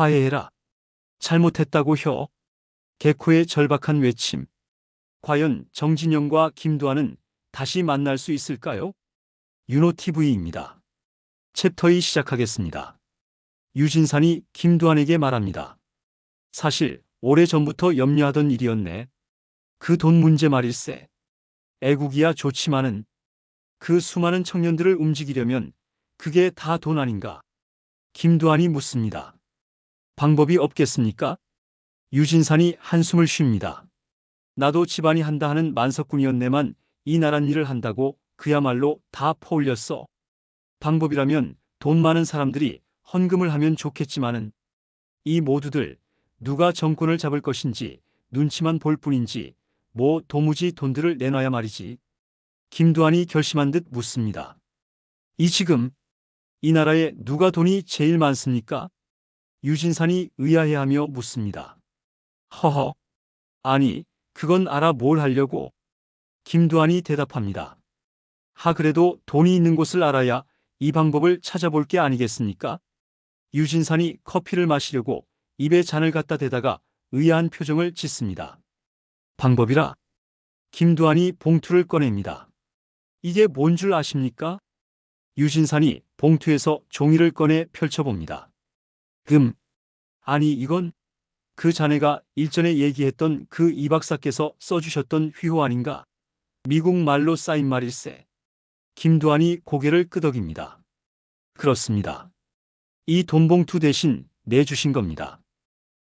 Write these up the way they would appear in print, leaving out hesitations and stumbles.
화해해라. 잘못했다고 혀. 개코의 절박한 외침. 과연 정진영과 김두한은 다시 만날 수 있을까요? 윤호TV입니다. 챕터 2 시작하겠습니다. 유진산이 김두한에게 말합니다. 사실 오래전부터 염려하던 일이었네. 그 돈 문제 말일세. 애국이야 좋지만은 그 수많은 청년들을 움직이려면 그게 다 돈 아닌가? 김두한이 묻습니다. 방법이 없겠습니까? 유진산이 한숨을 쉽니다. 나도 집안이 한다 하는 만석군이었네만 이 나란 일을 한다고 그야말로 다 퍼올렸어. 방법이라면 돈 많은 사람들이 헌금을 하면 좋겠지만은 이 모두들 누가 정권을 잡을 것인지 눈치만 볼 뿐인지 뭐 도무지 돈들을 내놔야 말이지. 김두한이 결심한 듯 묻습니다. 지금 이 나라에 누가 돈이 제일 많습니까? 유진산이 의아해하며 묻습니다. 허허. 아니, 그건 알아 뭘 하려고? 김두한이 대답합니다. 그래도 돈이 있는 곳을 알아야 이 방법을 찾아볼 게 아니겠습니까? 유진산이 커피를 마시려고 입에 잔을 갖다 대다가 의아한 표정을 짓습니다. 방법이라? 김두한이 봉투를 꺼냅니다. 이게 뭔 줄 아십니까? 유진산이 봉투에서 종이를 꺼내 펼쳐봅니다. 아니 이건 그 자네가 일전에 얘기했던 그 이 박사께서 써주셨던 휘호 아닌가? 미국 말로 쌓인 말일세. 김두한이 고개를 끄덕입니다. 그렇습니다. 이 돈봉투 대신 내주신 겁니다.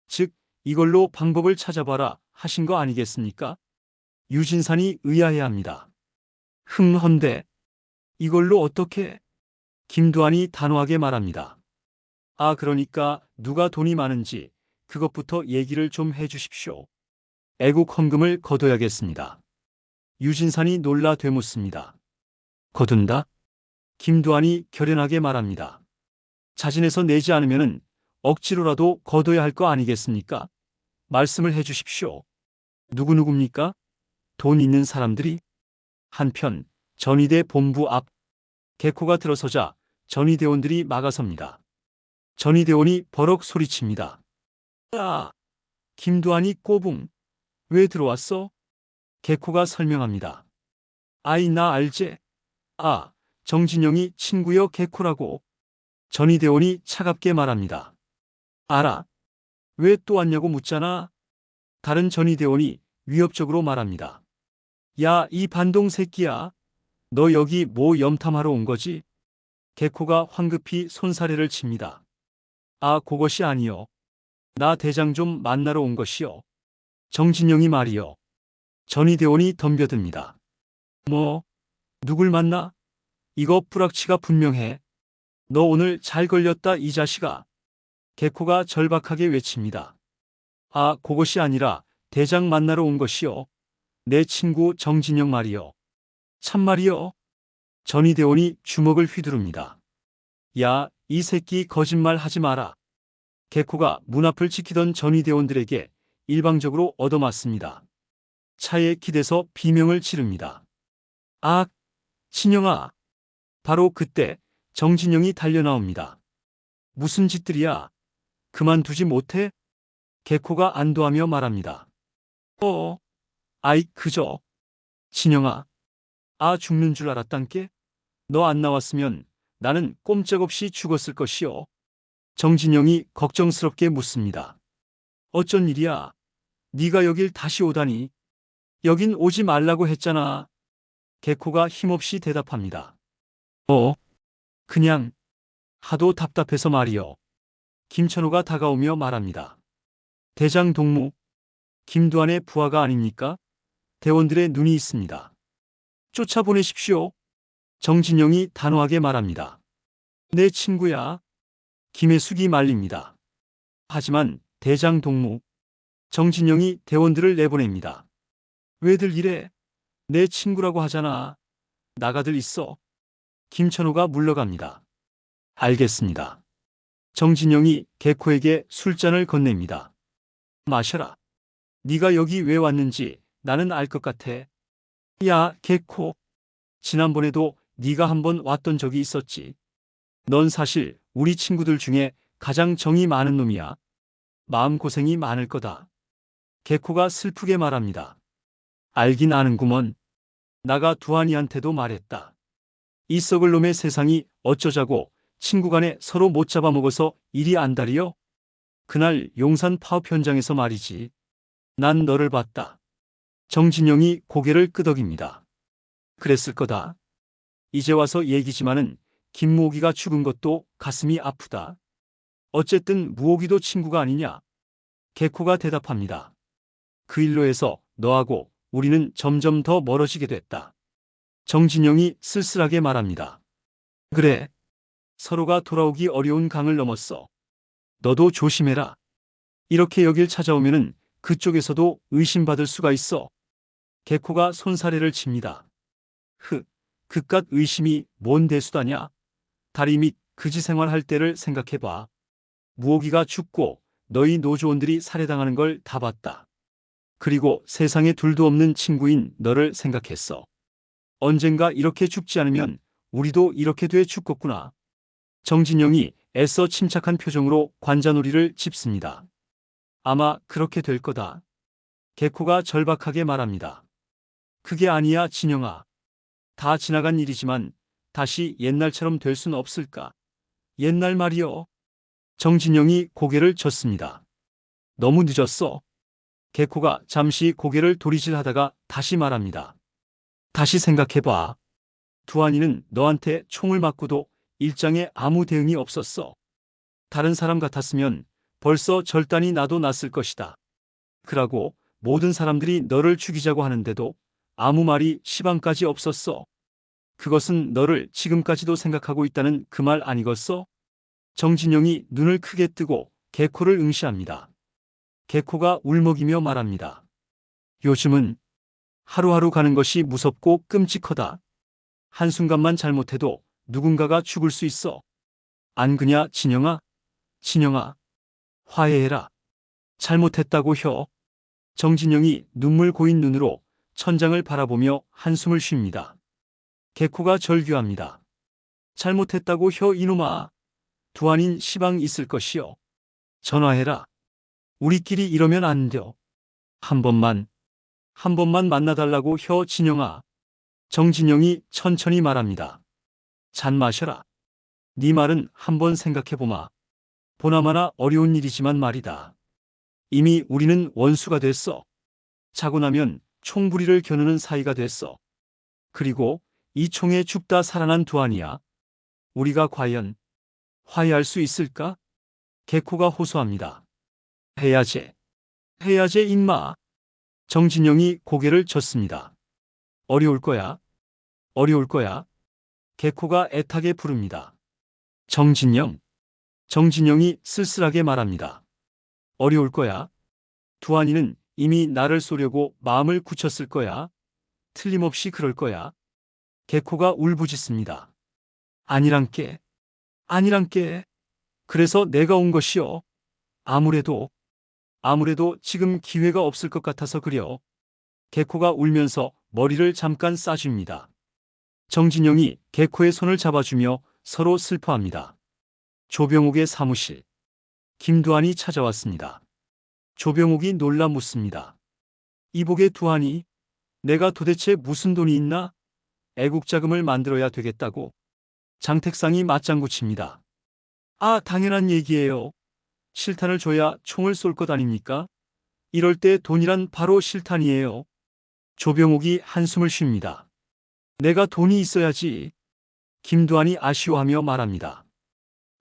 즉 이걸로 방법을 찾아봐라 하신 거 아니겠습니까? 유진산이 의아해합니다. 헌데 이걸로 어떻게? 김두한이 단호하게 말합니다. 그러니까 누가 돈이 많은지 그것부터 얘기를 좀 해주십시오. 애국 헌금을 거둬야겠습니다. 유진산이 놀라 되묻습니다. 거둔다? 김두한이 결연하게 말합니다. 자진해서 내지 않으면은 억지로라도 거둬야 할 거 아니겠습니까? 말씀을 해주십시오. 누구입니까? 돈 있는 사람들이? 한편 전위대 본부 앞 개코가 들어서자 전위대원들이 막아섭니다. 전위대원이 버럭 소리칩니다. 김두한이 꼬붕. 왜 들어왔어? 개코가 설명합니다. 나 알제. 정진영이 친구여 개코라고. 전위대원이 차갑게 말합니다. 알아. 왜 또 왔냐고 묻잖아. 다른 전위대원이 위협적으로 말합니다. 야, 이 반동 새끼야. 너 여기 뭐 염탐하러 온 거지? 개코가 황급히 손사래를 칩니다. 그것이 아니여. 나 대장 좀 만나러 온 것이여. 정진영이 말이여. 전위대원이 덤벼듭니다. 뭐? 누굴 만나? 이거 뿌락치가 분명해. 너 오늘 잘 걸렸다 이 자식아. 개코가 절박하게 외칩니다. 그것이 아니라 대장 만나러 온 것이여. 내 친구 정진영 말이여. 참말이여. 전위대원이 주먹을 휘두릅니다. 야, 이 새끼 거짓말 하지 마라. 개코가 문 앞을 지키던 전위대원들에게 일방적으로 얻어맞습니다. 차에 기대서 비명을 지릅니다. 진영아. 바로 그때 정진영이 달려나옵니다. 무슨 짓들이야? 그만두지 못해? 개코가 안도하며 말합니다. 그저. 진영아. 죽는 줄 알았단께? 너 안 나왔으면 나는 꼼짝없이 죽었을 것이오. 정진영이 걱정스럽게 묻습니다. 어쩐 일이야? 네가 여길 다시 오다니. 여긴 오지 말라고 했잖아. 개코가 힘없이 대답합니다. 그냥 하도 답답해서 말이여. 김천호가 다가오며 말합니다. 대장 동무, 김두한의 부하가 아닙니까? 대원들의 눈이 있습니다. 쫓아보내십시오. 정진영이 단호하게 말합니다. 내 친구야. 김혜숙이 말립니다. 하지만 대장 동무, 정진영이 대원들을 내보냅니다. 왜들 이래? 내 친구라고 하잖아. 나가들 있어. 김천호가 물러갑니다. 알겠습니다. 정진영이 개코에게 술잔을 건넵니다. 마셔라. 네가 여기 왜 왔는지 나는 알 것 같아. 야, 개코. 지난번에도 네가 한번 왔던 적이 있었지. 넌 사실 우리 친구들 중에 가장 정이 많은 놈이야. 마음고생이 많을 거다. 개코가 슬프게 말합니다. 알긴 아는구먼. 나가 두한이한테도 말했다. 이 썩을 놈의 세상이 어쩌자고 친구 간에 서로 못 잡아먹어서 일이 안달이여? 그날 용산 파업 현장에서 말이지. 난 너를 봤다. 정진영이 고개를 끄덕입니다. 그랬을 거다. 이제 와서 얘기지만은 김무옥이가 죽은 것도 가슴이 아프다. 어쨌든 무옥이도 친구가 아니냐? 개코가 대답합니다. 그 일로 해서 너하고 우리는 점점 더 멀어지게 됐다. 정진영이 쓸쓸하게 말합니다. 그래. 서로가 돌아오기 어려운 강을 넘었어. 너도 조심해라. 이렇게 여길 찾아오면은 그쪽에서도 의심받을 수가 있어. 개코가 손사래를 칩니다. 그깟 의심이 뭔 대수다냐? 다리 밑 그지 생활할 때를 생각해봐. 무옥이가 죽고 너희 노조원들이 살해당하는 걸 다 봤다. 그리고 세상에 둘도 없는 친구인 너를 생각했어. 언젠가 이렇게 죽지 않으면 우리도 이렇게 돼 죽겠구나. 정진영이 애써 침착한 표정으로 관자놀이를 짚습니다. 아마 그렇게 될 거다. 개코가 절박하게 말합니다. 그게 아니야, 진영아. 다 지나간 일이지만 다시 옛날처럼 될 순 없을까? 옛날 말이여. 정진영이 고개를 젓습니다. 너무 늦었어. 개코가 잠시 고개를 도리질하다가 다시 말합니다. 다시 생각해봐. 두한이는 너한테 총을 맞고도 일장에 아무 대응이 없었어. 다른 사람 같았으면 벌써 절단이 나도 났을 것이다. 그러고 모든 사람들이 너를 죽이자고 하는데도 아무 말이 시방까지 없었어. 그것은 너를 지금까지도 생각하고 있다는 그 말 아니겠어? 정진영이 눈을 크게 뜨고 개코를 응시합니다. 개코가 울먹이며 말합니다. 요즘은 하루하루 가는 것이 무섭고 끔찍하다. 한순간만 잘못해도 누군가가 죽을 수 있어. 안 그냐, 진영아? 진영아, 화해해라. 잘못했다고 혀. 정진영이 눈물 고인 눈으로 천장을 바라보며 한숨을 쉽니다. 개코가 절규합니다. 잘못했다고 혀, 이놈아. 두한인 시방 있을 것이여. 전화해라. 우리끼리 이러면 안 돼. 한 번만 만나달라고 혀, 진영아. 정진영이 천천히 말합니다. 잔 마셔라. 네 말은 한번 생각해보마. 보나마나 어려운 일이지만 말이다. 이미 우리는 원수가 됐어. 자고 나면 총부리를 겨누는 사이가 됐어. 그리고 이 총에 죽다 살아난 두한이야. 우리가 과연 화해할 수 있을까? 개코가 호소합니다. 해야지. 해야지, 임마. 정진영이 고개를 젓습니다. 어려울 거야. 어려울 거야. 개코가 애타게 부릅니다. 정진영. 정진영이 쓸쓸하게 말합니다. 어려울 거야. 두한이는 이미 나를 쏘려고 마음을 굳혔을 거야. 틀림없이 그럴 거야. 개코가 울부짖습니다. 아니란께. 아니란께. 그래서 내가 온 것이여. 아무래도 지금 기회가 없을 것 같아서 그려. 개코가 울면서 머리를 잠깐 싸줍니다. 정진영이 개코의 손을 잡아주며 서로 슬퍼합니다. 조병옥의 사무실. 김두한이 찾아왔습니다. 조병옥이 놀라 묻습니다. 이복의 두한이? 내가 도대체 무슨 돈이 있나? 애국자금을 만들어야 되겠다고. 장택상이 맞장구 칩니다. 아, 당연한 얘기예요. 실탄을 줘야 총을 쏠 것 아닙니까? 이럴 때 돈이란 바로 실탄이에요. 조병옥이 한숨을 쉽니다. 내가 돈이 있어야지. 김두한이 아쉬워하며 말합니다.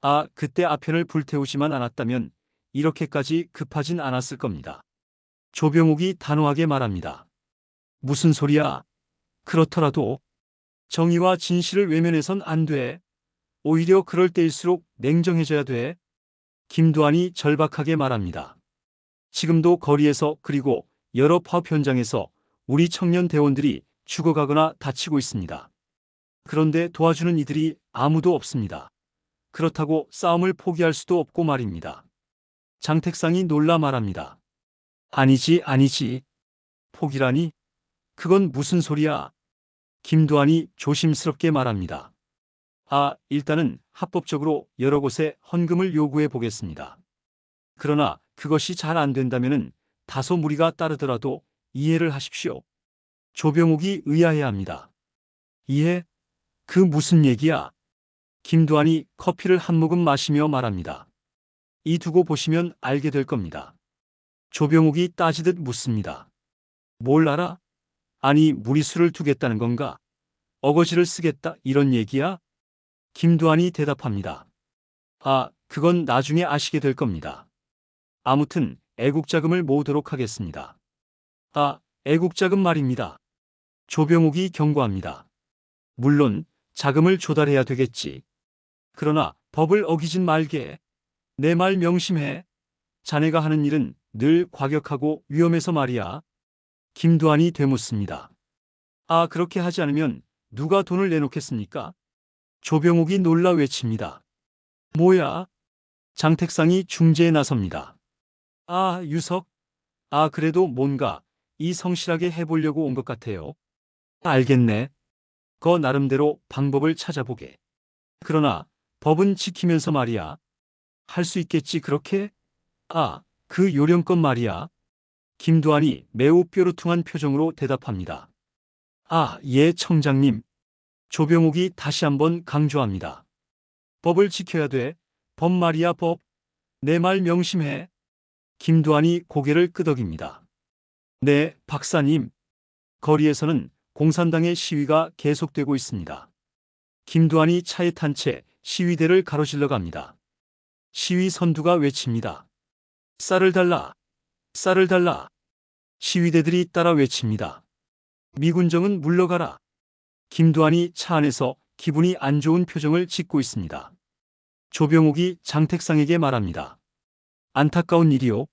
아, 그때 아편을 불태우지만 않았다면 이렇게까지 급하진 않았을 겁니다. 조병옥이 단호하게 말합니다. 무슨 소리야? 그렇더라도 정의와 진실을 외면해선 안 돼. 오히려 그럴 때일수록 냉정해져야 돼. 김두한이 절박하게 말합니다. 지금도 거리에서 그리고 여러 파업 현장에서 우리 청년 대원들이 죽어가거나 다치고 있습니다. 그런데 도와주는 이들이 아무도 없습니다. 그렇다고 싸움을 포기할 수도 없고 말입니다. 장택상이 놀라 말합니다. 아니지, 아니지. 포기라니? 그건 무슨 소리야? 김두한이 조심스럽게 말합니다. 일단은 합법적으로 여러 곳에 헌금을 요구해 보겠습니다. 그러나 그것이 잘 안 된다면은 다소 무리가 따르더라도 이해를 하십시오. 조병욱이 의아해합니다. 이해? 그 무슨 얘기야? 김두한이 커피를 한 모금 마시며 말합니다. 이 두고 보시면 알게 될 겁니다. 조병욱이 따지듯 묻습니다. 뭘 알아? 아니, 무리수를 두겠다는 건가? 어거지를 쓰겠다 이런 얘기야? 김두한이 대답합니다. 그건 나중에 아시게 될 겁니다. 아무튼 애국자금을 모으도록 하겠습니다. 애국자금 말입니다. 조병욱이 경고합니다. 물론 자금을 조달해야 되겠지. 그러나 법을 어기진 말게. 내 말 명심해. 자네가 하는 일은 늘 과격하고 위험해서 말이야. 김두한이 되묻습니다. 그렇게 하지 않으면 누가 돈을 내놓겠습니까? 조병욱이 놀라 외칩니다. 뭐야? 장택상이 중재에 나섭니다. 유석? 그래도 뭔가 이 성실하게 해보려고 온 것 같아요. 알겠네. 거 나름대로 방법을 찾아보게. 그러나 법은 지키면서 말이야. 할 수 있겠지 그렇게? 그 요령껏 말이야. 김두한이 매우 뾰루퉁한 표정으로 대답합니다. 예, 청장님. 조병욱이 다시 한번 강조합니다. 법을 지켜야 돼. 법 말이야, 법. 내 말 명심해. 김두한이 고개를 끄덕입니다. 네, 박사님. 거리에서는 공산당의 시위가 계속되고 있습니다. 김두한이 차에 탄 채 시위대를 가로질러 갑니다. 시위 선두가 외칩니다. 쌀을 달라! 쌀을 달라! 시위대들이 따라 외칩니다. 미군정은 물러가라! 김두한이 차 안에서 기분이 안 좋은 표정을 짓고 있습니다. 조병욱이 장택상에게 말합니다. 안타까운 일이요.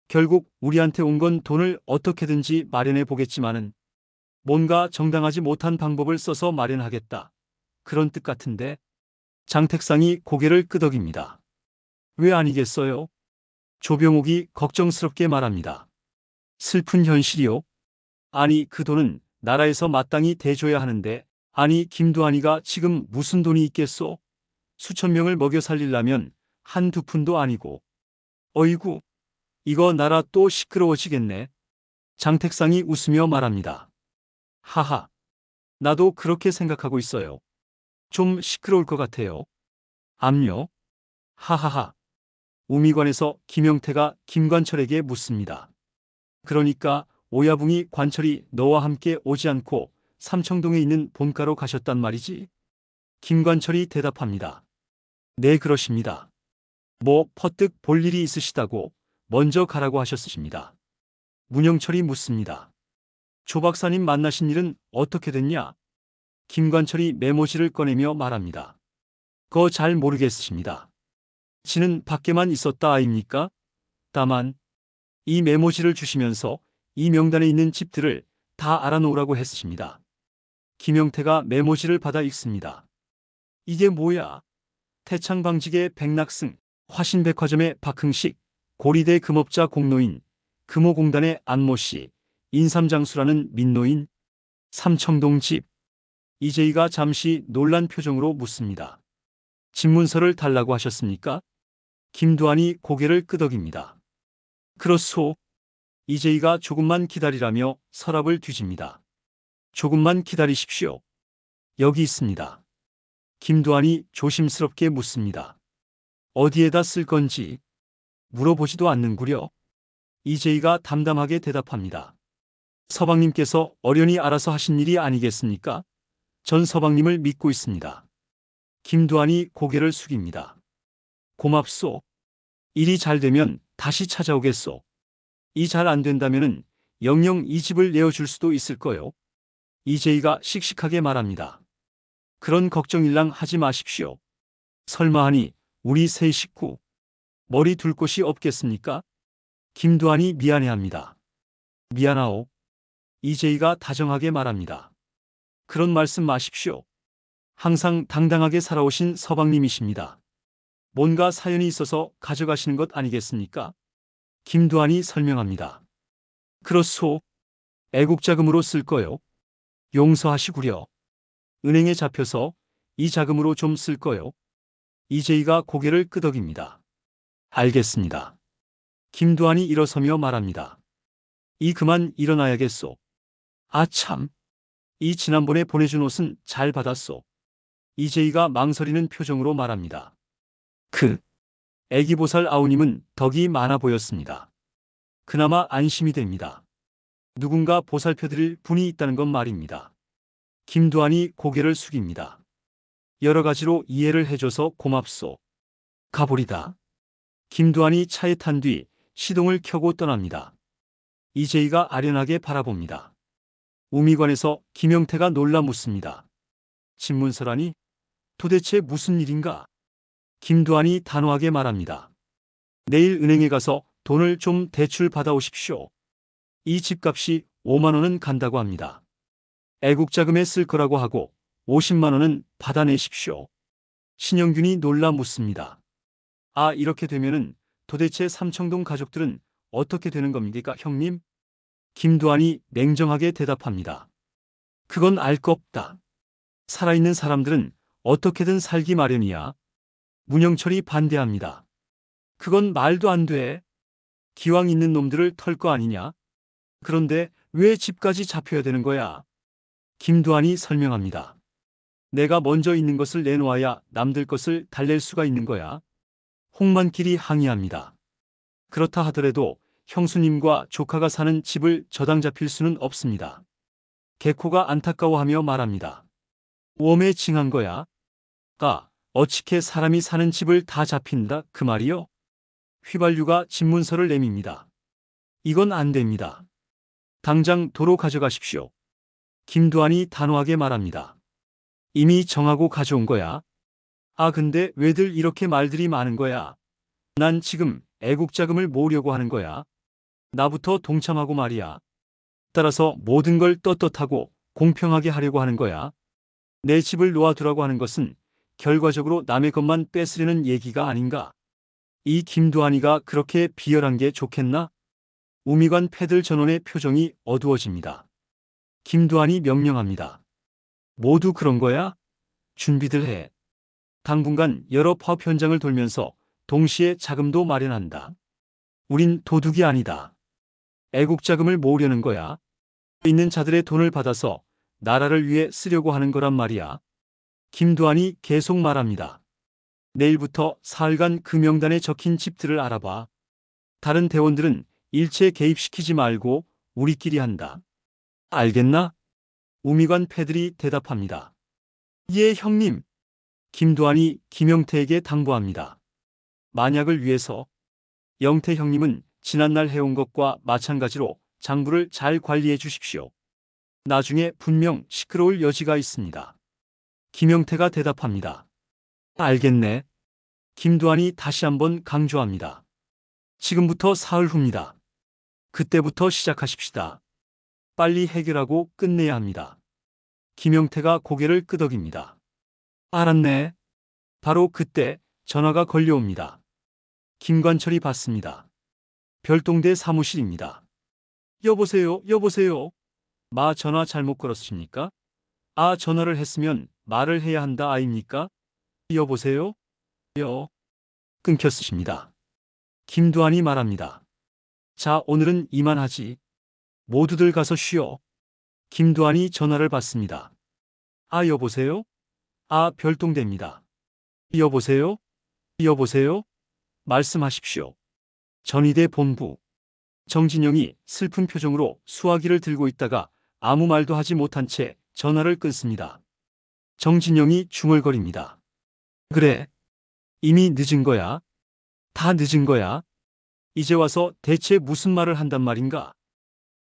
결국 우리한테 온 건 돈을 어떻게든지 마련해 보겠지만은 뭔가 정당하지 못한 방법을 써서 마련하겠다. 그런 뜻 같은데. 장택상이 고개를 끄덕입니다. 왜 아니겠어요? 조병욱이 걱정스럽게 말합니다. 슬픈 현실이요? 아니, 그 돈은 나라에서 마땅히 대줘야 하는데, 아니, 김두한이가 지금 무슨 돈이 있겠소? 수천 명을 먹여 살리려면 한두 푼도 아니고. 어이구, 이거 나라 또 시끄러워지겠네. 장택상이 웃으며 말합니다. 하하, 나도 그렇게 생각하고 있어요. 좀 시끄러울 것 같아요. 암요? 하하하. 우미관에서 김영태가 김관철에게 묻습니다. 그러니까 오야붕이 관철이 너와 함께 오지 않고 삼청동에 있는 본가로 가셨단 말이지? 김관철이 대답합니다. 네, 그러십니다. 뭐 퍼뜩 볼 일이 있으시다고 먼저 가라고 하셨으십니다. 문영철이 묻습니다. 조 박사님 만나신 일은 어떻게 됐냐? 김관철이 메모지를 꺼내며 말합니다. 거 잘 모르겠으십니다. 지는 밖에만 있었다 아닙니까? 다만 이 메모지를 주시면서 이 명단에 있는 집들을 다 알아놓으라고 했으십니다. 김영태가 메모지를 받아 읽습니다. 이게 뭐야? 태창방직의 백낙승, 화신백화점의 박흥식, 고리대 금업자 공로인, 금호공단의 안모씨, 인삼장수라는 민노인, 삼청동 집. 이재희가 잠시 놀란 표정으로 묻습니다. 집문서를 달라고 하셨습니까? 김두한이 고개를 끄덕입니다. 그렇소. 이재희가 조금만 기다리라며 서랍을 뒤집니다. 조금만 기다리십시오. 여기 있습니다. 김두한이 조심스럽게 묻습니다. 어디에다 쓸 건지 물어보지도 않는구려. 이재희가 담담하게 대답합니다. 서방님께서 어련히 알아서 하신 일이 아니겠습니까? 전 서방님을 믿고 있습니다. 김두한이 고개를 숙입니다. 고맙소. 일이 잘 되면 다시 찾아오겠소. 이 잘 안 된다면은 영영 이 집을 내어줄 수도 있을 거요. 이재희가 씩씩하게 말합니다. 그런 걱정일랑 하지 마십시오. 설마 하니 우리 세 식구 머리 둘 곳이 없겠습니까? 김두한이 미안해합니다. 미안하오. 이재희가 다정하게 말합니다. 그런 말씀 마십시오. 항상 당당하게 살아오신 서방님이십니다. 뭔가 사연이 있어서 가져가시는 것 아니겠습니까? 김두한이 설명합니다. 그렇소. 애국자금으로 쓸 거요. 용서하시구려. 은행에 잡혀서 이 자금으로 좀 쓸 거요. 이재희가 고개를 끄덕입니다. 알겠습니다. 김두한이 일어서며 말합니다. 이 그만 일어나야겠소. 아 참. 이 지난번에 보내준 옷은 잘 받았소. 이재희가 망설이는 표정으로 말합니다. 애기보살 아우님은 덕이 많아 보였습니다. 그나마 안심이 됩니다. 누군가 보살펴드릴 분이 있다는 건 말입니다. 김두한이 고개를 숙입니다. 여러 가지로 이해를 해줘서 고맙소. 가보리다. 김두한이 차에 탄 뒤 시동을 켜고 떠납니다. 이재희가 아련하게 바라봅니다. 우미관에서 김영태가 놀라 묻습니다. 집문서라니? 도대체 무슨 일인가? 김두한이 단호하게 말합니다. 내일 은행에 가서 돈을 좀 대출 받아오십시오. 이 집값이 5만 원은 간다고 합니다. 애국자금에 쓸 거라고 하고 50만 원은 받아내십시오. 신영균이 놀라 묻습니다. 아, 이렇게 되면은 도대체 삼청동 가족들은 어떻게 되는 겁니까, 형님? 김두한이 냉정하게 대답합니다. 그건 알 거 없다. 살아있는 사람들은 어떻게든 살기 마련이야. 문영철이 반대합니다. 그건 말도 안 돼. 기왕 있는 놈들을 털 거 아니냐? 그런데 왜 집까지 잡혀야 되는 거야? 김두한이 설명합니다. 내가 먼저 있는 것을 내놓아야 남들 것을 달랠 수가 있는 거야. 홍만길이 항의합니다. 그렇다 하더라도 형수님과 조카가 사는 집을 저당 잡힐 수는 없습니다. 개코가 안타까워하며 말합니다. 웜에 징한 거야? 어찌게 사람이 사는 집을 다 잡힌다 그 말이요? 휘발유가 집문서를 내밉니다. 이건 안 됩니다. 당장 도로 가져가십시오. 김두한이 단호하게 말합니다. 이미 정하고 가져온 거야. 아 근데 왜들 이렇게 말들이 많은 거야? 난 지금 애국자금을 모으려고 하는 거야. 나부터 동참하고 말이야. 따라서 모든 걸 떳떳하고 공평하게 하려고 하는 거야. 내 집을 놓아두라고 하는 것은 결과적으로 남의 것만 뺏으려는 얘기가 아닌가? 이 김두한이가 그렇게 비열한 게 좋겠나? 우미관 패들 전원의 표정이 어두워집니다. 김두한이 명령합니다. 모두 그런 거야? 준비들 해. 당분간 여러 파업 현장을 돌면서 동시에 자금도 마련한다. 우린 도둑이 아니다. 애국자금을 모으려는 거야. 있는 자들의 돈을 받아서 나라를 위해 쓰려고 하는 거란 말이야. 김두한이 계속 말합니다. 내일부터 사흘간 그 명단에 적힌 집들을 알아봐. 다른 대원들은 일체 개입시키지 말고 우리끼리 한다. 알겠나? 우미관 패들이 대답합니다. 예, 형님. 김두한이 김영태에게 당부합니다. 만약을 위해서 영태 형님은 지난날 해온 것과 마찬가지로 장부를 잘 관리해 주십시오. 나중에 분명 시끄러울 여지가 있습니다. 김영태가 대답합니다. 알겠네. 김두한이 다시 한번 강조합니다. 지금부터 사흘 후입니다. 그때부터 시작하십시다. 빨리 해결하고 끝내야 합니다. 김영태가 고개를 끄덕입니다. 알았네. 바로 그때 전화가 걸려옵니다. 김관철이 받습니다. 별동대 사무실입니다. 여보세요, 여보세요. 마 전화 잘못 걸었습니까? 아, 전화를 했으면 말을 해야 한다 아닙니까? 여보세요? 끊겼습니다. 김두한이 말합니다. 자, 오늘은 이만하지. 모두들 가서 쉬어. 김두한이 전화를 받습니다. 아, 여보세요? 아, 별동대입니다. 여보세요? 여보세요? 말씀하십시오. 전위대 본부. 정진영이 슬픈 표정으로 수화기를 들고 있다가 아무 말도 하지 못한 채 전화를 끊습니다. 정진영이 중얼거립니다. 그래. 이미 늦은 거야. 다 늦은 거야. 이제 와서 대체 무슨 말을 한단 말인가?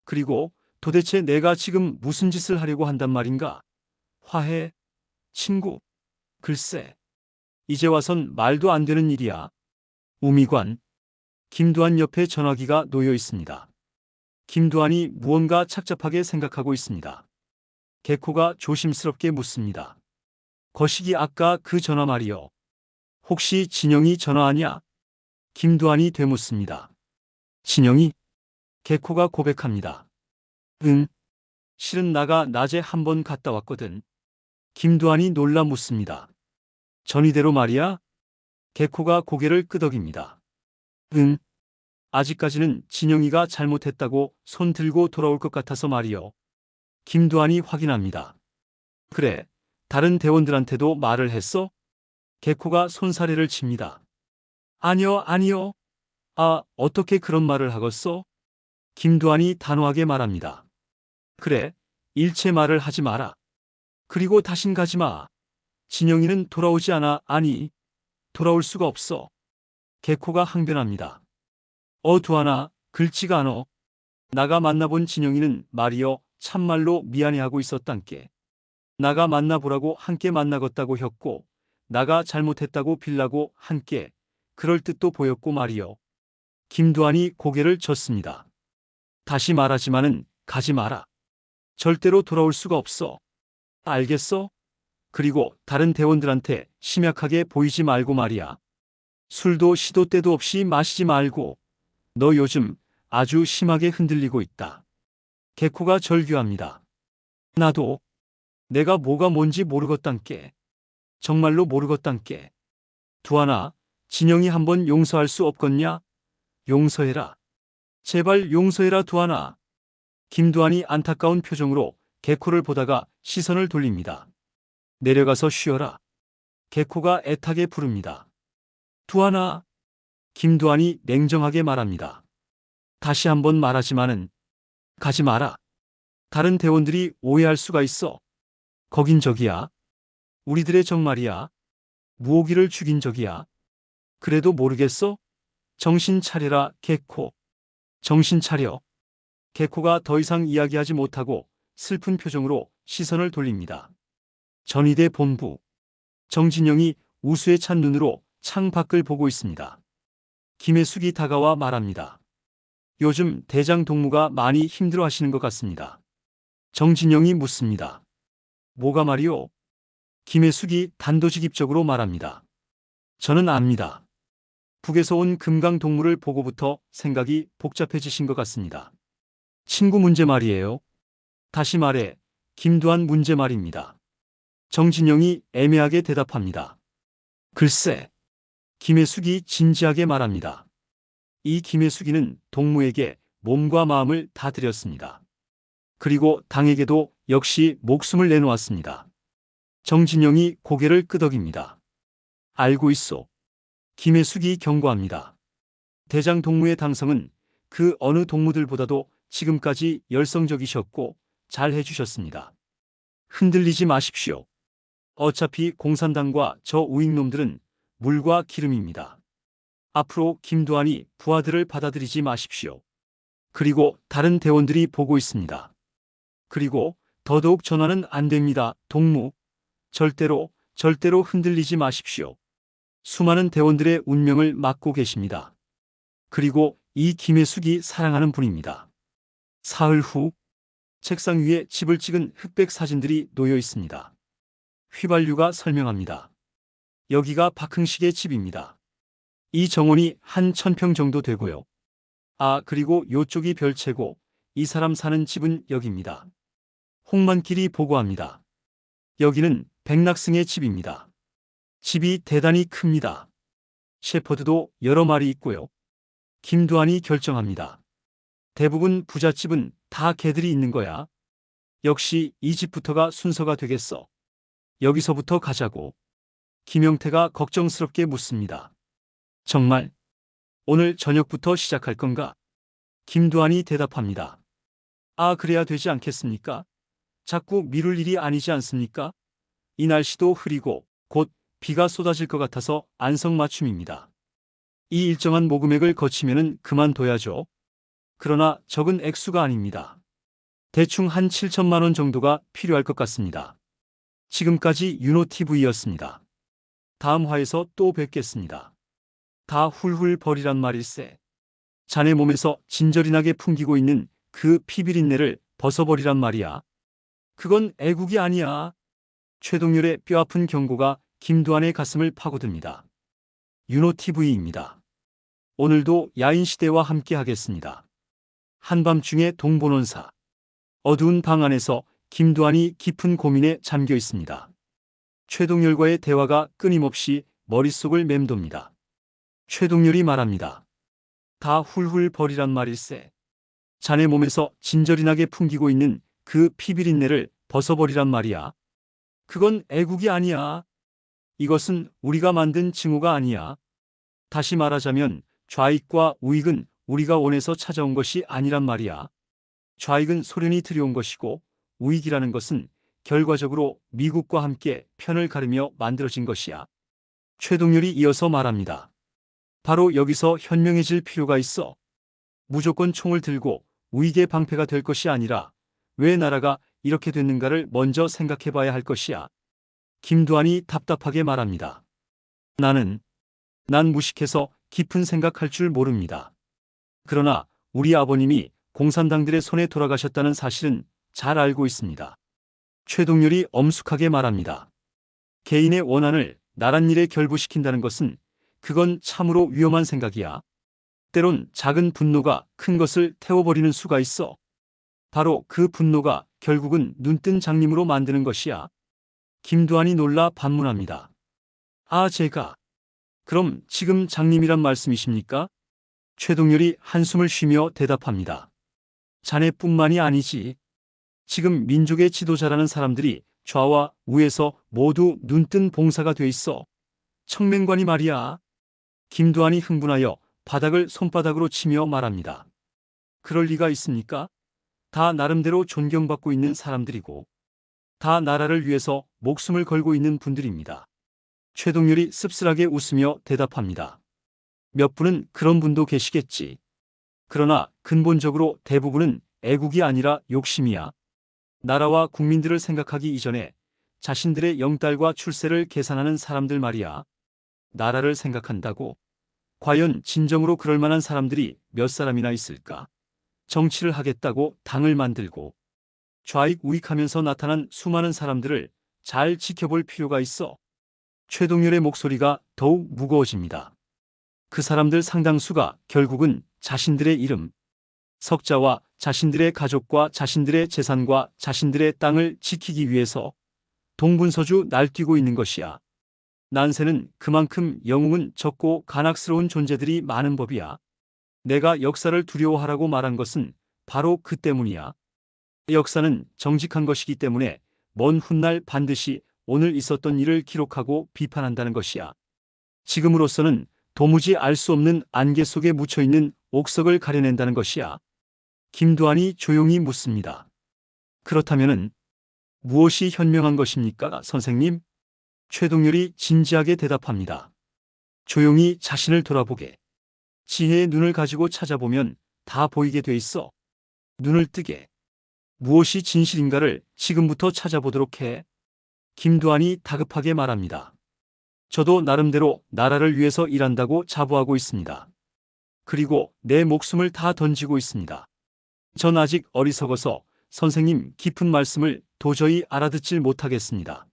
그리고 도대체 내가 지금 무슨 짓을 하려고 한단 말인가? 화해? 친구? 글쎄. 이제 와선 말도 안 되는 일이야. 우미관. 김두한 옆에 전화기가 놓여 있습니다. 김두한이 무언가 착잡하게 생각하고 있습니다. 개코가 조심스럽게 묻습니다. 거시기 아까 그 전화 말이요. 혹시 진영이 전화하냐? 김두한이 되묻습니다. 진영이? 개코가 고백합니다. 응. 실은 나가 낮에 한번 갔다 왔거든. 김두한이 놀라 묻습니다. 전이대로 말이야? 개코가 고개를 끄덕입니다. 응. 아직까지는 진영이가 잘못했다고 손 들고 돌아올 것 같아서 말이요. 김두한이 확인합니다. 그래, 다른 대원들한테도 말을 했어? 개코가 손사래를 칩니다. 아니요, 아니요. 아, 어떻게 그런 말을 하겠어? 김두한이 단호하게 말합니다. 그래, 일체 말을 하지 마라. 그리고 다신 가지 마. 진영이는 돌아오지 않아. 아니, 돌아올 수가 없어. 개코가 항변합니다. 두하나, 글지가 않어. 나가 만나본 진영이는 말이여 참말로 미안해하고 있었단께. 나가 만나보라고 함께 만나겠다고 했고, 나가 잘못했다고 빌라고 함께 그럴 뜻도 보였고 말이여. 김두한이 고개를 젓습니다. 다시 말하지만은 가지 마라. 절대로 돌아올 수가 없어. 알겠어? 그리고 다른 대원들한테 심약하게 보이지 말고 말이야. 술도 시도 때도 없이 마시지 말고. 너 요즘 아주 심하게 흔들리고 있다. 개코가 절규합니다. 나도 내가 뭐가 뭔지 모르겠단께. 정말로 모르겠단께. 두하나, 진영이 한번 용서할 수 없겠냐? 용서해라. 제발 용서해라 두하나. 김두한이 안타까운 표정으로 개코를 보다가 시선을 돌립니다. 내려가서 쉬어라. 개코가 애타게 부릅니다. 두하나. 김두한이 냉정하게 말합니다. 다시 한번 말하지만은 가지 마라. 다른 대원들이 오해할 수가 있어. 거긴 적이야. 우리들의 적 말이야. 무오기를 죽인 적이야. 그래도 모르겠어? 정신 차려라, 개코. 정신 차려. 개코가 더 이상 이야기하지 못하고 슬픈 표정으로 시선을 돌립니다. 전위대 본부. 정진영이 우수에 찬 눈으로 창 밖을 보고 있습니다. 김혜숙이 다가와 말합니다. 요즘 대장 동무가 많이 힘들어 하시는 것 같습니다. 정진영이 묻습니다. 뭐가 말이오? 김혜숙이 단도직입적으로 말합니다. 저는 압니다. 북에서 온 금강 동무를 보고부터 생각이 복잡해지신 것 같습니다. 친구 문제 말이에요. 다시 말해 김두한 문제 말입니다. 정진영이 애매하게 대답합니다. 글쎄. 김혜숙이 진지하게 말합니다. 이 김혜숙이는 동무에게 몸과 마음을 다 드렸습니다. 그리고 당에게도 역시 목숨을 내놓았습니다. 정진영이 고개를 끄덕입니다. 알고 있소. 김혜숙이 경고합니다. 대장 동무의 당성은 그 어느 동무들보다도 지금까지 열성적이셨고 잘 해주셨습니다. 흔들리지 마십시오. 어차피 공산당과 저 우익놈들은 물과 기름입니다. 앞으로 김두한이 부하들을 받아들이지 마십시오. 그리고 다른 대원들이 보고 있습니다. 그리고 더더욱 전화는 안 됩니다. 동무. 절대로 흔들리지 마십시오. 수많은 대원들의 운명을 맡고 계십니다. 그리고 이 김혜숙이 사랑하는 분입니다. 사흘 후 책상 위에 집을 찍은 흑백 사진들이 놓여 있습니다. 휘발유가 설명합니다. 여기가 박흥식의 집입니다. 이 정원이 한 1000평 정도 되고요. 아, 그리고 요쪽이 별채고 이 사람 사는 집은 여기입니다. 홍만길이 보고합니다. 여기는 백낙승의 집입니다. 집이 대단히 큽니다. 셰퍼드도 여러 마리 있고요. 김두한이 결정합니다. 대부분 부잣집은 다 개들이 있는 거야. 역시 이 집부터가 순서가 되겠어. 여기서부터 가자고. 김영태가 걱정스럽게 묻습니다. 정말? 오늘 저녁부터 시작할 건가? 김두한이 대답합니다. 아, 그래야 되지 않겠습니까? 자꾸 미룰 일이 아니지 않습니까? 이 날씨도 흐리고 곧 비가 쏟아질 것 같아서 안성맞춤입니다. 이 일정한 모금액을 거치면은 그만둬야죠. 그러나 적은 액수가 아닙니다. 대충 한 7천만 원 정도가 필요할 것 같습니다. 지금까지 윤호TV였습니다. 다음 화에서 또 뵙겠습니다. 다 훌훌 버리란 말일세. 자네 몸에서 진절이 나게 풍기고 있는 그 피비린내를 벗어버리란 말이야. 그건 애국이 아니야. 최동열의 뼈아픈 경고가 김두한의 가슴을 파고듭니다. 윤호TV입니다. 오늘도 야인시대와 함께 하겠습니다. 한밤중에 동본원사. 어두운 방 안에서 김두한이 깊은 고민에 잠겨 있습니다. 최동열과의 대화가 끊임없이 머릿속을 맴돕니다. 최동열이 말합니다. 다 훌훌 버리란 말일세. 자네 몸에서 진절이 나게 풍기고 있는 그 피비린내를 벗어버리란 말이야. 그건 애국이 아니야. 이것은 우리가 만든 징후가 아니야. 다시 말하자면 좌익과 우익은 우리가 원해서 찾아온 것이 아니란 말이야. 좌익은 소련이 들여온 것이고 우익이라는 것은 결과적으로 미국과 함께 편을 가르며 만들어진 것이야. 최동열이 이어서 말합니다. 바로 여기서 현명해질 필요가 있어. 무조건 총을 들고 우익의 방패가 될 것이 아니라 왜 나라가 이렇게 됐는가를 먼저 생각해 봐야 할 것이야. 김두한이 답답하게 말합니다. 난 무식해서 깊은 생각할 줄 모릅니다. 그러나 우리 아버님이 공산당들의 손에 돌아가셨다는 사실은 잘 알고 있습니다. 최동열이 엄숙하게 말합니다. 개인의 원한을 나란 일에 결부시킨다는 것은 그건 참으로 위험한 생각이야. 때론 작은 분노가 큰 것을 태워버리는 수가 있어. 바로 그 분노가 결국은 눈뜬 장님으로 만드는 것이야. 김두한이 놀라 반문합니다. 아, 제가? 그럼 지금 장님이란 말씀이십니까? 최동열이 한숨을 쉬며 대답합니다. 자네뿐만이 아니지. 지금 민족의 지도자라는 사람들이 좌와 우에서 모두 눈뜬 봉사가 돼 있어. 청맹관이 말이야. 김두한이 흥분하여 바닥을 손바닥으로 치며 말합니다. 그럴 리가 있습니까? 다 나름대로 존경받고 있는 사람들이고 다 나라를 위해서 목숨을 걸고 있는 분들입니다. 최동열이 씁쓸하게 웃으며 대답합니다. 몇 분은 그런 분도 계시겠지. 그러나 근본적으로 대부분은 애국이 아니라 욕심이야. 나라와 국민들을 생각하기 이전에 자신들의 영달과 출세를 계산하는 사람들 말이야. 나라를 생각한다고? 과연 진정으로 그럴 만한 사람들이 몇 사람이나 있을까? 정치를 하겠다고 당을 만들고 좌익 우익하면서 나타난 수많은 사람들을 잘 지켜볼 필요가 있어. 최동열의 목소리가 더욱 무거워집니다. 그 사람들 상당수가 결국은 자신들의 이름, 석자와 자신들의 가족과 자신들의 재산과 자신들의 땅을 지키기 위해서 동분서주 날뛰고 있는 것이야. 난세는 그만큼 영웅은 적고 간악스러운 존재들이 많은 법이야. 내가 역사를 두려워하라고 말한 것은 바로 그 때문이야. 역사는 정직한 것이기 때문에 먼 훗날 반드시 오늘 있었던 일을 기록하고 비판한다는 것이야. 지금으로서는 도무지 알 수 없는 안개 속에 묻혀있는 옥석을 가려낸다는 것이야. 김두한이 조용히 묻습니다. 그렇다면은 무엇이 현명한 것입니까, 선생님? 최동열이 진지하게 대답합니다. 조용히 자신을 돌아보게. 지혜의 눈을 가지고 찾아보면 다 보이게 돼 있어. 눈을 뜨게. 무엇이 진실인가를 지금부터 찾아보도록 해. 김두한이 다급하게 말합니다. 저도 나름대로 나라를 위해서 일한다고 자부하고 있습니다. 그리고 내 목숨을 다 던지고 있습니다. 전 아직 어리석어서 선생님 깊은 말씀을 도저히 알아듣질 못하겠습니다.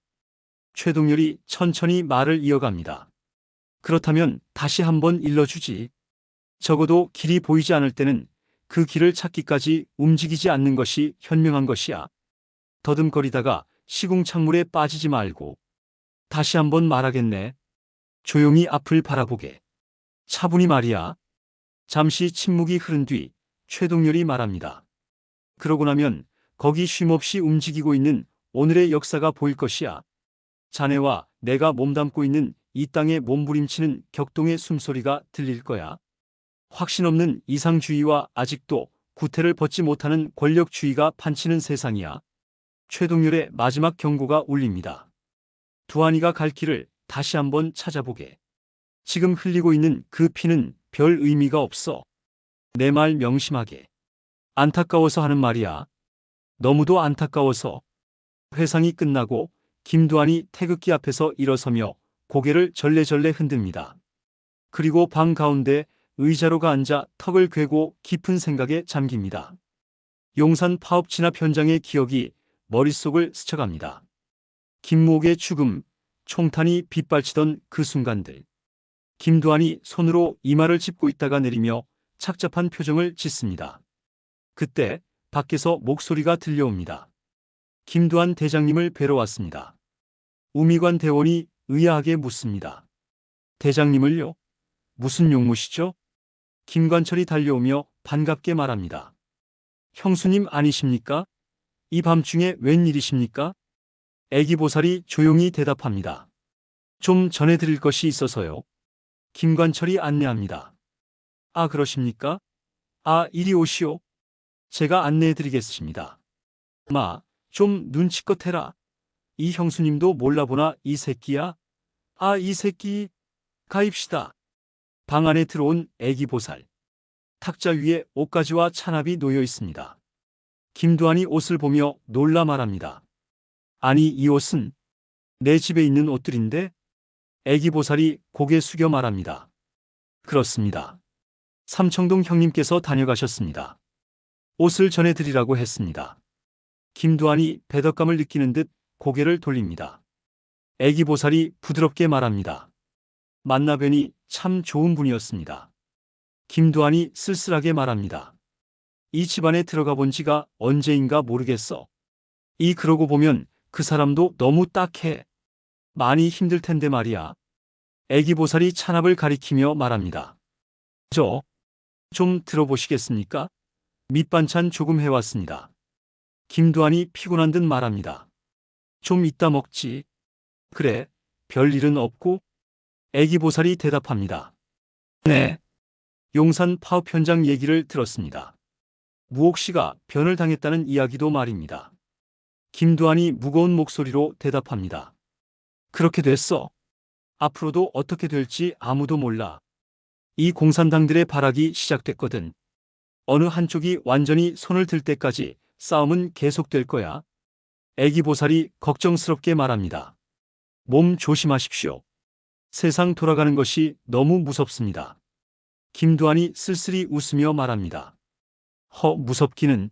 최동열이 천천히 말을 이어갑니다. 그렇다면 다시 한번 일러주지. 적어도 길이 보이지 않을 때는 그 길을 찾기까지 움직이지 않는 것이 현명한 것이야. 더듬거리다가 시궁창물에 빠지지 말고. 다시 한번 말하겠네. 조용히 앞을 바라보게. 차분히 말이야. 잠시 침묵이 흐른 뒤 최동열이 말합니다. 그러고 나면 거기 쉼없이 움직이고 있는 오늘의 역사가 보일 것이야. 자네와 내가 몸담고 있는 이 땅에 몸부림치는 격동의 숨소리가 들릴 거야. 확신 없는 이상주의와 아직도 구태를 벗지 못하는 권력주의가 판치는 세상이야. 최동열의 마지막 경고가 울립니다. 두한이가 갈 길을 다시 한번 찾아보게. 지금 흘리고 있는 그 피는 별 의미가 없어. 내 말 명심하게. 안타까워서 하는 말이야. 너무도 안타까워서. 회상이 끝나고 김두한이 태극기 앞에서 일어서며 고개를 절레절레 흔듭니다. 그리고 방 가운데 의자로가 앉아 턱을 괴고 깊은 생각에 잠깁니다. 용산 파업 진압 현장의 기억이 머릿속을 스쳐갑니다. 김목의 죽음, 총탄이 빗발치던 그 순간들. 김두한이 손으로 이마를 짚고 있다가 내리며 착잡한 표정을 짓습니다. 그때 밖에서 목소리가 들려옵니다. 김두한 대장님을 뵈러 왔습니다. 우미관 대원이 의아하게 묻습니다. 대장님을요? 무슨 용무시죠? 김관철이 달려오며 반갑게 말합니다. 형수님 아니십니까? 이 밤중에 웬일이십니까? 애기보살이 조용히 대답합니다. 좀 전해드릴 것이 있어서요. 김관철이 안내합니다. 아, 그러십니까? 아, 이리 오시오. 제가 안내해드리겠습니다. 좀 눈치껏 해라. 이 형수님도 몰라보나 이 새끼야? 아, 이 새끼. 가입시다. 방 안에 들어온 애기보살. 탁자 위에 옷가지와 찬압이 놓여 있습니다. 김두한이 옷을 보며 놀라 말합니다. 아니, 이 옷은 내 집에 있는 옷들인데? 애기보살이 고개 숙여 말합니다. 그렇습니다. 삼청동 형님께서 다녀가셨습니다. 옷을 전해드리라고 했습니다. 김두한이 배덕감을 느끼는 듯 고개를 돌립니다. 애기보살이 부드럽게 말합니다. 만나 뵈니 참 좋은 분이었습니다. 김두한이 쓸쓸하게 말합니다. 이 집안에 들어가 본 지가 언제인가 모르겠어. 그러고 보면 그 사람도 너무 딱해. 많이 힘들 텐데 말이야. 애기보살이 찬압을 가리키며 말합니다. 좀 들어보시겠습니까? 밑반찬 조금 해왔습니다. 김두한이 피곤한 듯 말합니다. 좀 이따 먹지. 그래, 별일은 없고? 애기보살이 대답합니다. 네. 용산 파업 현장 얘기를 들었습니다. 무옥 씨가 변을 당했다는 이야기도 말입니다. 김두한이 무거운 목소리로 대답합니다. 그렇게 됐어. 앞으로도 어떻게 될지 아무도 몰라. 이 공산당들의 발악이 시작됐거든. 어느 한쪽이 완전히 손을 들 때까지 싸움은 계속될 거야. 애기보살이 걱정스럽게 말합니다. 몸 조심하십시오. 세상 돌아가는 것이 너무 무섭습니다. 김두한이 쓸쓸히 웃으며 말합니다. 무섭기는.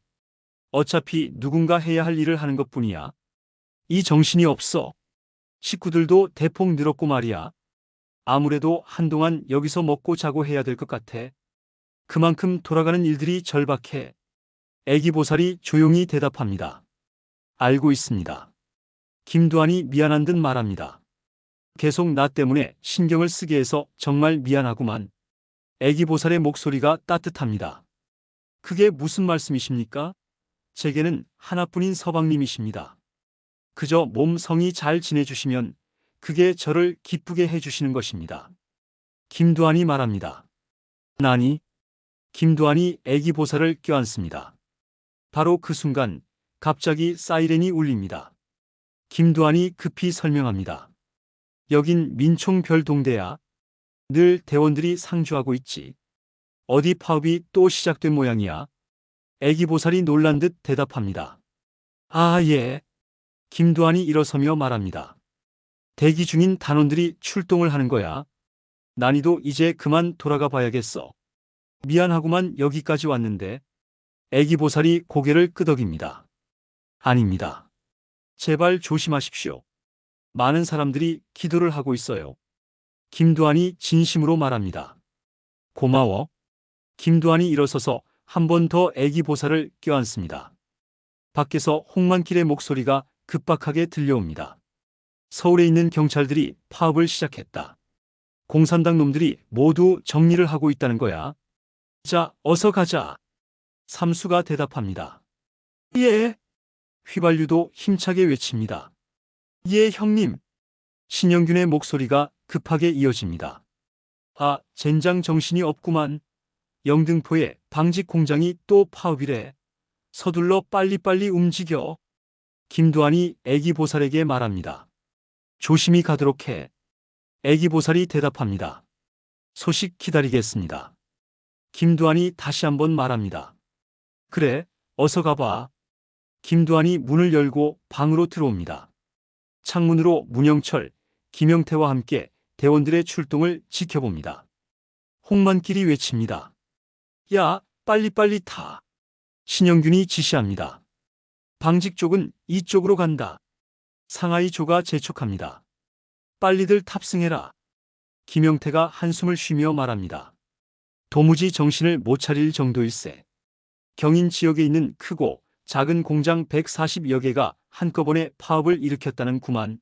어차피 누군가 해야 할 일을 하는 것뿐이야. 이 정신이 없어. 식구들도 대폭 늘었고 말이야. 아무래도 한동안 여기서 먹고 자고 해야 될 것 같아. 그만큼 돌아가는 일들이 절박해. 애기보살이 조용히 대답합니다. 알고 있습니다. 김두한이 미안한 듯 말합니다. 계속 나 때문에 신경을 쓰게 해서 정말 미안하구만. 애기보살의 목소리가 따뜻합니다. 그게 무슨 말씀이십니까? 제게는 하나뿐인 서방님이십니다. 그저 몸 성이 잘 지내주시면 그게 저를 기쁘게 해주시는 것입니다. 김두한이 말합니다. 나니? 김두한이 애기보살을 껴안습니다. 바로 그 순간 갑자기 사이렌이 울립니다. 김두한이 급히 설명합니다. 여긴 민총별동대야. 늘 대원들이 상주하고 있지. 어디 파업이 또 시작된 모양이야. 애기보살이 놀란 듯 대답합니다. 아, 예. 김두한이 일어서며 말합니다. 대기 중인 단원들이 출동을 하는 거야. 난이도 이제 그만 돌아가 봐야겠어. 미안하구만 여기까지 왔는데. 애기보살이 고개를 끄덕입니다. 아닙니다. 제발 조심하십시오. 많은 사람들이 기도를 하고 있어요. 김두한이 진심으로 말합니다. 고마워. 김두한이 일어서서 한 번 더 애기보살을 껴안습니다. 밖에서 홍만길의 목소리가 급박하게 들려옵니다. 서울에 있는 경찰들이 파업을 시작했다. 공산당 놈들이 모두 정리를 하고 있다는 거야. 자, 어서 가자. 삼수가 대답합니다. 예. 휘발유도 힘차게 외칩니다. 예, 형님. 신영균의 목소리가 급하게 이어집니다. 아, 젠장 정신이 없구만. 영등포에 방직 공장이 또 파업이래. 서둘러 빨리빨리 움직여. 김두한이 애기보살에게 말합니다. 조심히 가도록 해. 애기보살이 대답합니다. 소식 기다리겠습니다. 김두한이 다시 한번 말합니다. 그래, 어서 가봐. 김두한이 문을 열고 방으로 들어옵니다. 창문으로 문영철, 김영태와 함께 대원들의 출동을 지켜봅니다. 홍만길이 외칩니다. 야, 빨리빨리 타. 신영균이 지시합니다. 방직 쪽은 이쪽으로 간다. 상하이조가 재촉합니다. 빨리들 탑승해라. 김영태가 한숨을 쉬며 말합니다. 도무지 정신을 못 차릴 정도일세. 경인 지역에 있는 크고 작은 공장 140여 개가 한꺼번에 파업을 일으켰다는 구만.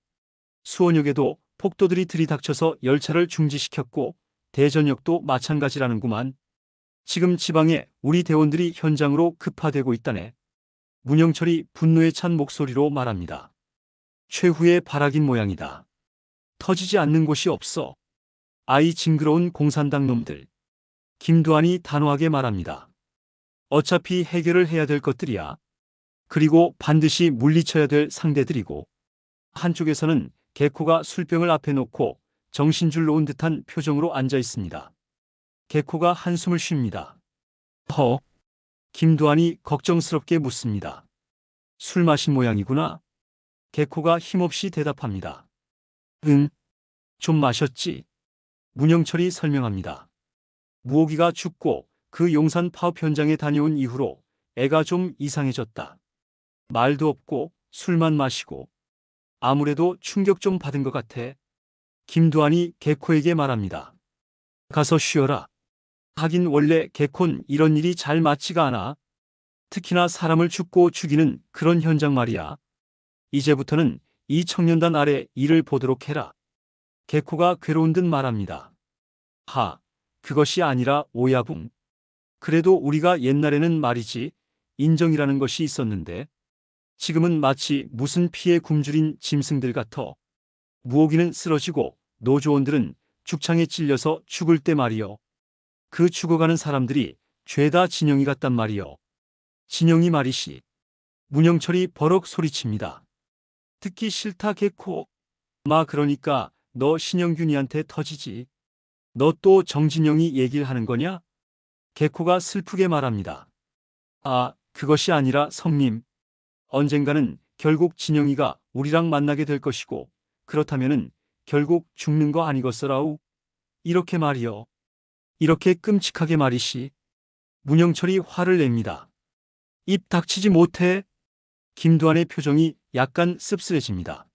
수원역에도 폭도들이 들이닥쳐서 열차를 중지시켰고 대전역도 마찬가지라는구만. 지금 지방에 우리 대원들이 현장으로 급파되고 있다네. 문영철이 분노에 찬 목소리로 말합니다. 최후의 발악인 모양이다. 터지지 않는 곳이 없어. 아이 징그러운 공산당 놈들. 김두한이 단호하게 말합니다. 어차피 해결을 해야 될 것들이야. 그리고 반드시 물리쳐야 될 상대들이고. 한쪽에서는 개코가 술병을 앞에 놓고 정신줄 놓은 듯한 표정으로 앉아 있습니다. 개코가 한숨을 쉽니다. 김두한이 걱정스럽게 묻습니다. 술 마신 모양이구나. 개코가 힘없이 대답합니다. 응, 좀 마셨지. 문영철이 설명합니다. 무옥이가 죽고 그 용산 파업 현장에 다녀온 이후로 애가 좀 이상해졌다. 말도 없고 술만 마시고 아무래도 충격 좀 받은 것 같아. 김두한이 개코에게 말합니다. 가서 쉬어라. 하긴 원래 개콘 이런 일이 잘 맞지가 않아. 특히나 사람을 죽고 죽이는 그런 현장 말이야. 이제부터는 이 청년단 아래 일을 보도록 해라. 개코가 괴로운 듯 말합니다. 그것이 아니라 오야붕. 그래도 우리가 옛날에는 말이지 인정이라는 것이 있었는데 지금은 마치 무슨 피에 굶주린 짐승들 같아. 무옥이는 쓰러지고 노조원들은 죽창에 찔려서 죽을 때 말이여. 그 죽어가는 사람들이 죄다 진영이 같단 말이여. 진영이 말이시. 문영철이 버럭 소리칩니다. 듣기 싫다 개코. 그러니까 너 신영균이한테 터지지. 너 또 정진영이 얘기를 하는 거냐? 개코가 슬프게 말합니다. 그것이 아니라 성님. 언젠가는 결국 진영이가 우리랑 만나게 될 것이고 그렇다면은 결국 죽는 거 아니겠어라우. 이렇게 말이여. 이렇게 끔찍하게 말이시. 문영철이 화를 냅니다. 입 닥치지 못해. 김두한의 표정이 약간 씁쓸해집니다.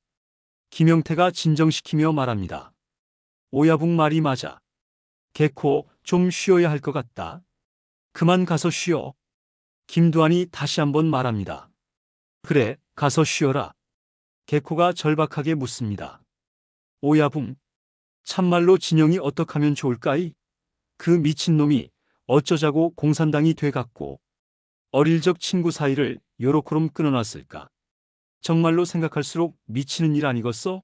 김영태가 진정시키며 말합니다. 오야붕 말이 맞아. 개코 좀 쉬어야 할 것 같다. 그만 가서 쉬어. 김두한이 다시 한번 말합니다. 그래, 가서 쉬어라. 개코가 절박하게 묻습니다. 오야붕, 참말로 진영이 어떡하면 좋을까이? 그 미친놈이 어쩌자고 공산당이 돼갖고 어릴 적 친구 사이를 요렇게럼 끊어놨을까? 정말로 생각할수록 미치는 일 아니겠어?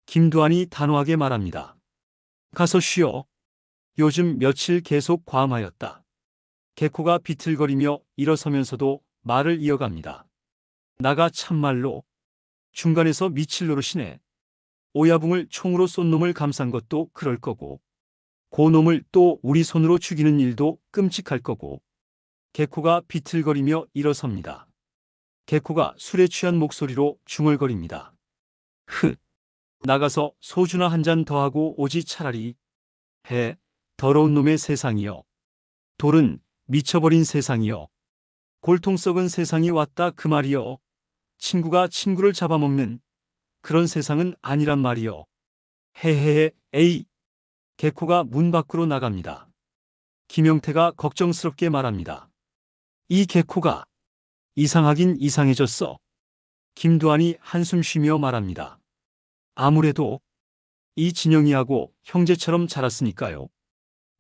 김두한이 단호하게 말합니다. 가서 쉬어. 요즘 며칠 계속 과음하였다. 개코가 비틀거리며 일어서면서도 말을 이어갑니다. 나가 참말로 중간에서 미칠 노릇이네. 오야붕을 총으로 쏜 놈을 감싼 것도 그럴 거고 고 놈을 또 우리 손으로 죽이는 일도 끔찍할 거고. 개코가 비틀거리며 일어섭니다. 개코가 술에 취한 목소리로 중얼거립니다. 나가서 소주나 한 잔 더 하고 오지 차라리. 더러운 놈의 세상이여. 돌은 미쳐버린 세상이여. 골통 썩은 세상이 왔다 그 말이여. 친구가 친구를 잡아먹는 그런 세상은 아니란 말이여. 에이. 개코가 문 밖으로 나갑니다. 김영태가 걱정스럽게 말합니다. 이 개코가 이상하긴 이상해졌어. 김두한이 한숨 쉬며 말합니다. 아무래도 이 진영이하고 형제처럼 자랐으니까요.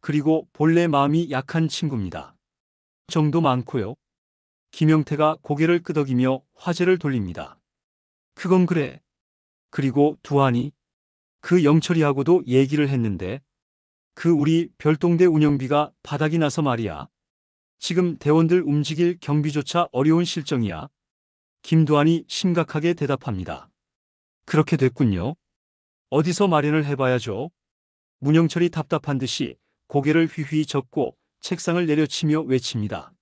그리고 본래 마음이 약한 친구입니다. 정도 많고요. 김영태가 고개를 끄덕이며 화제를 돌립니다. 그건 그래. 그리고 두한이 그 영철이하고도 얘기를 했는데 그 우리 별동대 운영비가 바닥이 나서 말이야. 지금 대원들 움직일 경비조차 어려운 실정이야. 김두한이 심각하게 대답합니다. 그렇게 됐군요. 어디서 마련을 해봐야죠. 문영철이 답답한 듯이 고개를 휘휘 젓고 책상을 내려치며 외칩니다.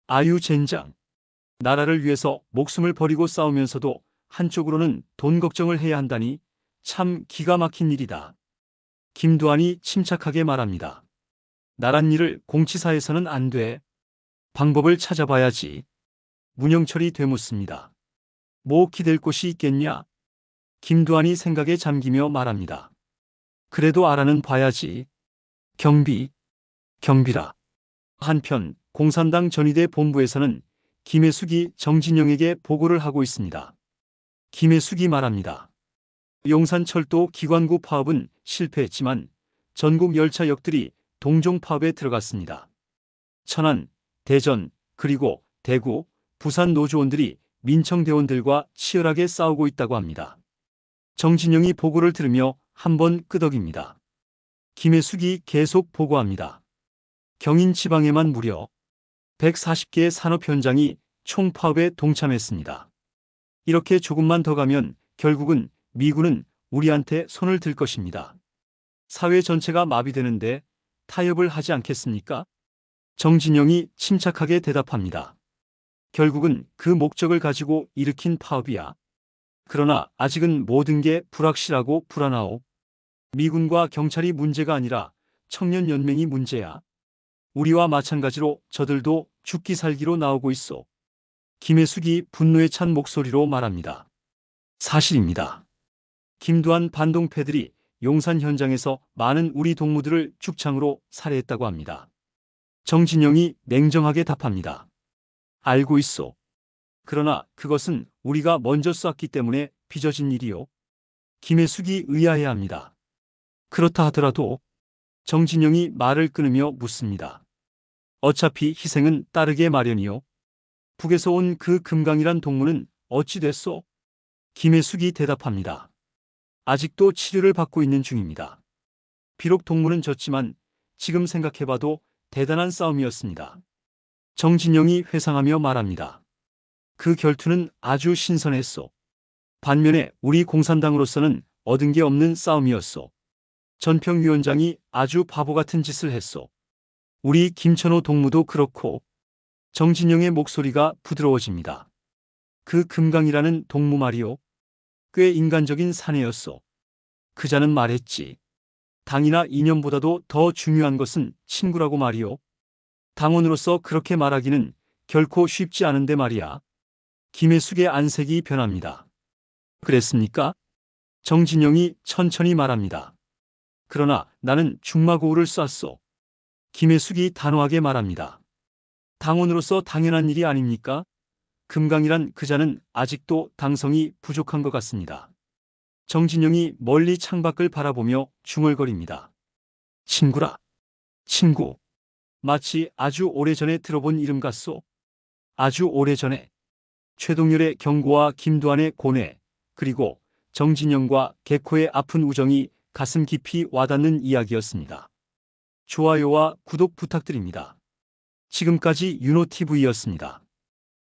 아유 젠장. 나라를 위해서 목숨을 버리고 싸우면서도 한쪽으로는 돈 걱정을 해야 한다니 참 기가 막힌 일이다. 김두한이 침착하게 말합니다. 나란 일을 공치사해서는 안 돼. 방법을 찾아봐야지. 문영철이 되묻습니다. 뭐 기댈 곳이 있겠냐? 김두한이 생각에 잠기며 말합니다. 그래도 알아는 봐야지. 경비라. 한편 공산당 전위대 본부에서는 김혜숙이 정진영에게 보고를 하고 있습니다. 김혜숙이 말합니다. 용산철도 기관구 파업은 실패했지만 전국 열차역들이 동종 파업에 들어갔습니다. 천안, 대전, 그리고 대구, 부산 노조원들이 민청대원들과 치열하게 싸우고 있다고 합니다. 정진영이 보고를 들으며 한번 끄덕입니다. 김혜숙이 계속 보고합니다. 경인 지방에만 무려 140개의 산업 현장이 총파업에 동참했습니다. 이렇게 조금만 더 가면 결국은 미군은 우리한테 손을 들 것입니다. 사회 전체가 마비되는데 타협을 하지 않겠습니까? 정진영이 침착하게 대답합니다. 결국은 그 목적을 가지고 일으킨 파업이야. 그러나 아직은 모든 게 불확실하고 불안하오. 미군과 경찰이 문제가 아니라 청년연맹이 문제야. 우리와 마찬가지로 저들도 죽기 살기로 나오고 있어. 김혜숙이 분노에 찬 목소리로 말합니다. 사실입니다. 김두한 반동패들이 용산 현장에서 많은 우리 동무들을 죽창으로 살해했다고 합니다. 정진영이 냉정하게 답합니다. 알고 있어. 그러나 그것은 우리가 먼저 쐈기 때문에 빚어진 일이요. 김혜숙이 의아해합니다. 그렇다 하더라도 정진영이 말을 끊으며 묻습니다. 어차피 희생은 따르게 마련이요. 북에서 온 그 금강이란 동무는 어찌 됐소? 김혜숙이 대답합니다. 아직도 치료를 받고 있는 중입니다. 비록 동무는 졌지만 지금 생각해봐도 대단한 싸움이었습니다. 정진영이 회상하며 말합니다. 그 결투는 아주 신선했소. 반면에 우리 공산당으로서는 얻은 게 없는 싸움이었소. 전평위원장이 아주 바보 같은 짓을 했소. 우리 김천호 동무도 그렇고. 정진영의 목소리가 부드러워집니다. 그 금강이라는 동무 말이요. 꽤 인간적인 사내였소. 그자는 말했지. 당이나 이념보다도 더 중요한 것은 친구라고 말이요. 당원으로서 그렇게 말하기는 결코 쉽지 않은데 말이야. 김혜숙의 안색이 변합니다. 그랬습니까? 정진영이 천천히 말합니다. 그러나 나는 중마고우를 쐈소. 김혜숙이 단호하게 말합니다. 당원으로서 당연한 일이 아닙니까? 금강이란 그자는 아직도 당성이 부족한 것 같습니다. 정진영이 멀리 창밖을 바라보며 중얼거립니다. 친구라. 친구. 마치 아주 오래전에 들어본 이름 같소. 아주 오래전에. 최동열의 경고와 김두한의 고뇌, 그리고 정진영과 개코의 아픈 우정이 가슴 깊이 와닿는 이야기였습니다. 좋아요와 구독 부탁드립니다. 지금까지 윤호TV였습니다.